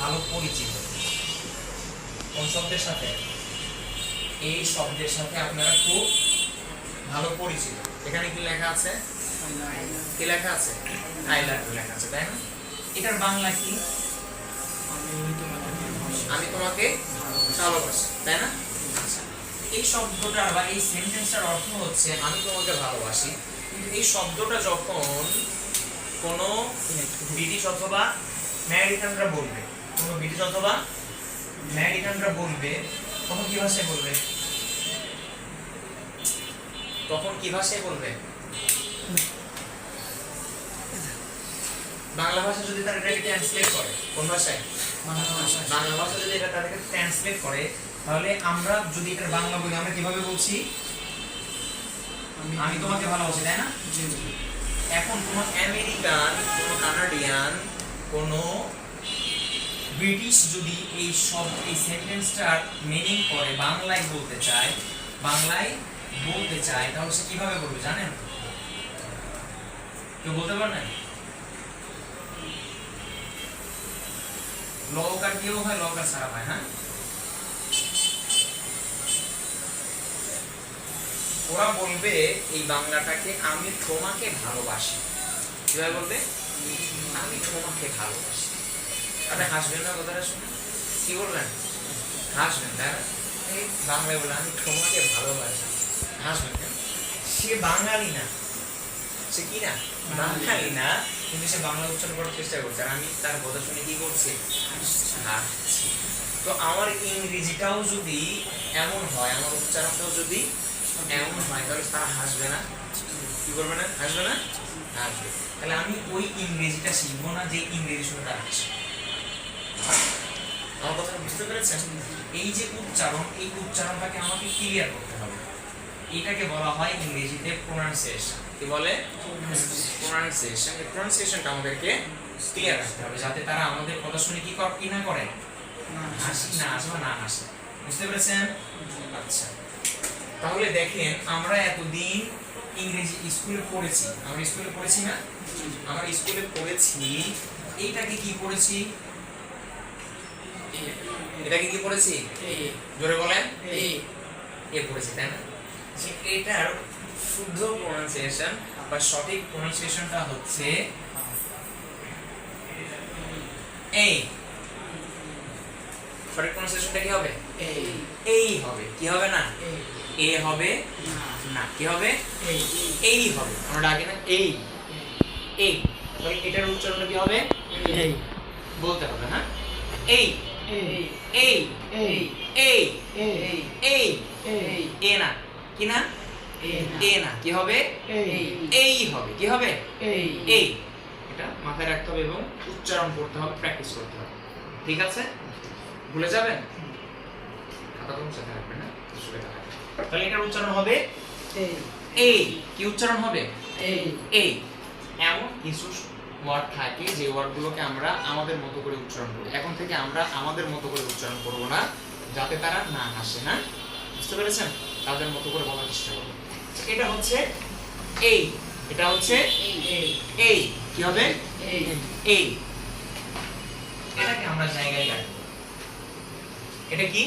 ভালো পরিচিত। কোন শব্দের সাথে? এই শব্দের সাথে আপনারা খুব ভালো পরিচিত। এখানে কি লেখা আছে? কি লেখা আছে? আই লাভ ইউ লেখা আছে, তাই না? এটার বাংলা কি? আমি তোমাকে ভালোবাসি, তাই না? এই শব্দটার বা এই সেন্টেন্সটার অর্থ হচ্ছে আমি তোমাকে ভালোবাসি। কিন্তু এই শব্দটা যখন কোনো ব্রিটিশ অথবা আমেরিকানরা বলবে, কোনো ব্রিটিশ অথবা আমেরিকানরা বলবে, তখন কি ভাষায় বলবে? তখন কি ভাষায় বলবে? বাংলা ভাষা যদি তারা এটাকে ট্রান্সলেট করে, কোন ভাষায়? বাংলা ভাষা যদি এটা তাদেরকে ট্রান্সলেট করে, তাহলে আমরা যদি এটার বাংলা বলি আমরা কিভাবে বলছি? আমি তোমাকে ভালোবাসি, তাই না? এখন কোন আমেরিকান, কোন কানাডিয়ান, কোন ব্রিটিশ যদি এই সেন্টেন্সটার মিনিং করে বাংলায় বলতে চায়, তাহলে সে কিভাবে বলবে জানেন? কেউ বলতে পারেন? লকার দিয়েও হয়, লকার ছাড়া হয়। হ্যাঁ, ওরা বলবে এই বাংলাটাকে আমি তোমাকে ভালোবাসি। কিভাবে বলবে? আমি তোমাকে ভালোবাসি। আপনি হাসবেন না কথাটা শুনে? কি বলবেন? হাসবেন, তাই না? এই বাংলায় বলে আমি তোমাকে ভালোবাসি, হাসবেন কেন? সে বাঙালি না, সে কি না? বাঙালি না, কিন্তু সে বাংলা উচ্চারণ করার চেষ্টা করছে, আর আমি তার কথা শুনে কি করছি? হাসছি। তো আমার ইংরেজিটাও যদি এমন হয়, আমার উচ্চারণটাও যদি এমন হয়, তাহলে তারা হাসবে না? কি করবে না? হাসবে না? হাসবে। তাহলে আমি ওই ইংরেজিটা শিখবো না যে ইংরেজি শুনে তারা হাসে। আমার কথা বুঝতে পেরেছেন? এই যে উচ্চারণ, এই উচ্চারণটাকে আমাকে ক্লিয়ার করতে হবে। এটাকে বলা হয় ইংরেজিতে প্রোনাউন্সিয়েশন। কি বলে? প্রোনাউন্সিয়েশন। এই প্রোনাউন্সিয়েশনটা আমাদেরকে ক্লিয়ার রাখতে হবে, যাতে তারা আমাদের কথা শুনে কি না করে? হাসি না আসে বা না হাসে। বুঝতে পেরেছেন? আচ্ছা, তাহলে দেখেন আমরা এতদিন ইংরেজি স্কুলে পড়েছি। আমরা স্কুলে পড়েছি না? আমরা স্কুলে পড়েছি, এইটাকে কি পড়েছি? এটাকে কি পড়েছি? জোরে বলেন। এ পড়েছি, তাই না? যে এটার শুদ্ধ প্রোনাউন্সিয়েশন বা সঠিক প্রোনাউন্সিয়েশনটা হচ্ছে এই। সঠিক প্রোনাউন্সিয়েশনটা কি হবে? এই হবে। কি হবে না? এ হবে না। কি হবে? এই হবে। আমরা ডাকি না এই। এই, তাহলে এটার উচ্চারণটা কি হবে? এই বলতে হবে। হ্যাঁ, এই এই এই এই এই এ না। কি না? এ না। কি হবে? এই হবে। কি হবে? এই। এটা মাথায় রাখতে হবে এবং উচ্চারণ করতে হবে, প্র্যাকটিস করতে হবে। ঠিক আছে? ভুলে যাবেন? খাতা কলম সাথে রাখবেন না? তাহলে এটার উচ্চারণ হবে এই। কি উচ্চারণ হবে? এই। এমন কিছু ওয়ার্ড থাকে যে ওয়ার্ডগুলোকে আমরা আমাদের মতো করে উচ্চারণ করি। এখন থেকে আমরা আমাদের মতো করে উচ্চারণ করব না, যাতে তারা না হাসে। না? বুঝতে পেরেছেন? তাদের মতো করে বলার চেষ্টা করব। এটা হচ্ছে এই। এটা হচ্ছে এই। কি হবে? এই। এটাকে আমরা জায়গায় রাখবো। এটা কি?